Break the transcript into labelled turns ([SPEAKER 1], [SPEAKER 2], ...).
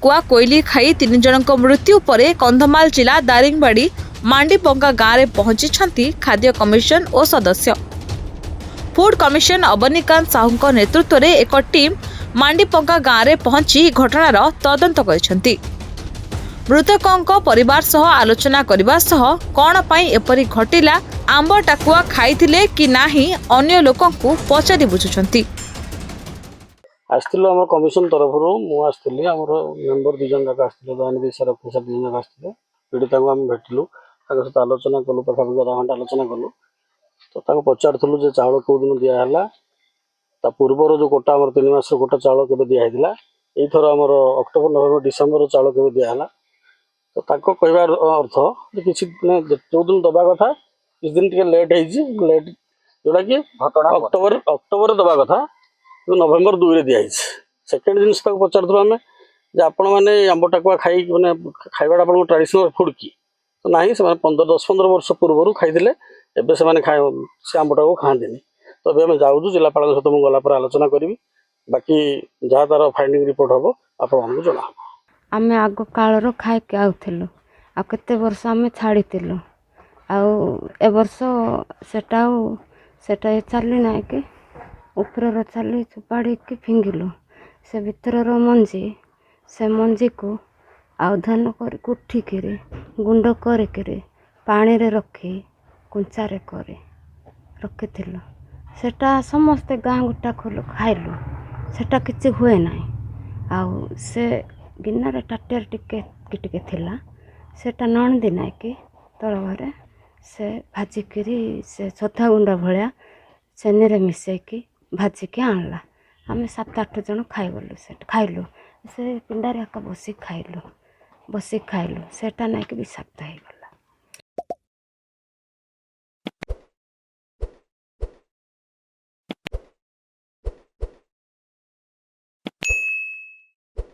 [SPEAKER 1] कुआ कोइली खाई 3 जनक मृत्यु पर कंधमाल जिला दारिंगबाड़ी मांडीपंगा गाँव में पहुंची खाद्य कमिशन और सदस्य। फूड कमिशन अवनीकांत साहू नेतृत्व में एक टीम मांडीपंगा गाँव में पहुंची घटनार तदंत कर मृतकों परिवार सह आलोचना करने सह कौन पाई एपरी घटिला आंब टाकुआ खाइथिले कि नाही अन्य लोकों को पचारि बुझुछंती।
[SPEAKER 2] आम कमिशन तरफ मुझे आम मेम्बर 2 जन जाक आसते दयानिधि सर अफिसर 2 जन जाक आसते पीड़िता को आम भेटिलु सहित आलोचना कलु पाखापाखि आधा घंटा आलोचना कलु तो पचारूँ जे चाउल कौ दिन दिहला पूर्वर जो कोटा आम 3 मास कोटा चाउल के दिहला यथर आम अक्टोबर नवेम्बर डिसेम्बर चाउल के दिहला तो कहबार अर्थ किसी जो दिन दबा कथा किस दिन टे लेट लेट जोटा कि अक्टोबर दबा कथा नवेम्बर 2 रे दिखाई सेकेंड जिन पचारूँ आम आपण मैंने आंब टाकुआ खाई मैंने खाइबा आप ट्रेडिशनल फुड कि तो ना से 10-15 वर्ष पूर्व खाई एवं से आंब टाक खाती तो अभी आम जाऊँ जिलापाल सहित मुझे गला आलोचना करी बाकी जहाँ तार फाइंडिंग रिपोर्ट हम आपको जना
[SPEAKER 3] आम आग कालर खाइक आउलु आ केते वर्ष आम छाड़ी ए वर्ष सेटा चली ना कि ऊपर चली चुपाड़ी की फिंगिलु से भीतर मंजी से मंजी को आउधान कर उठिक गुंड कर पानी रे रखी कुंचारे कर रखी सेटा समस्ते गाँ गोटा खोल खाइलु सेटा किसी हुए ना आउ से गिनार टाटियार टिके थिला सेटा नणदी ना कि तल घरे से भाजिकी से सदा गुंडा भाया चेनी रे मिसेकी भाजिकी आणला आम 7-8 जन खाइगलु से खाइलु से पिंडारे बसिक खाइलु सेटा ना कि विषाक्त हो गला।